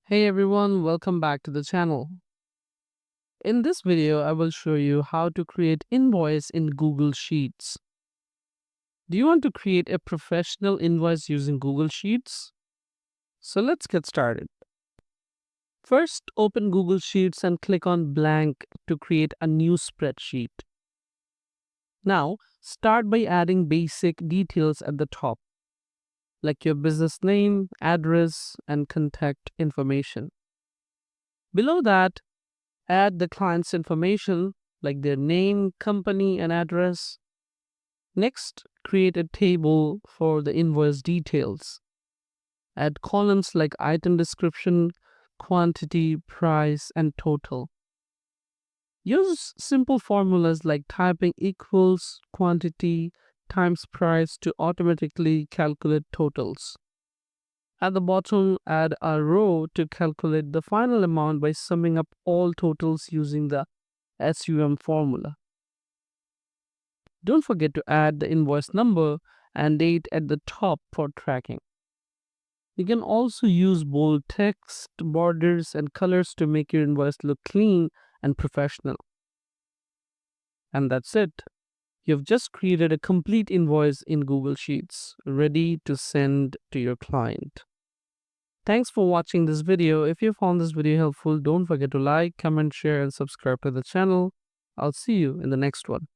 Hey everyone, welcome back to the channel. In this video, I will show you how to create invoice in Google Sheets. Do you want to create a professional invoice using Google Sheets? So let's get started. First, open Google Sheets and click on blank to create a new spreadsheet. Now, start by adding basic details at the top, like your business name, address, and contact information. Below that, add the client's information like their name, company, and address. Next, create a table for the invoice details. Add columns like item description, quantity, price, and total. Use simple formulas like typing equals quantity times price to automatically calculate totals. At the bottom, add a row to calculate the final amount by summing up all totals using the SUM formula. Don't forget to add the invoice number and date at the top for tracking. You can also use bold text, borders, and colors to make your invoice look clean and professional. And that's it. You've just created a complete invoice in Google Sheets, ready to send to your client. Thanks for watching this video. If you found this video helpful, don't forget to like, comment, share, and subscribe to the channel. I'll see you in the next one.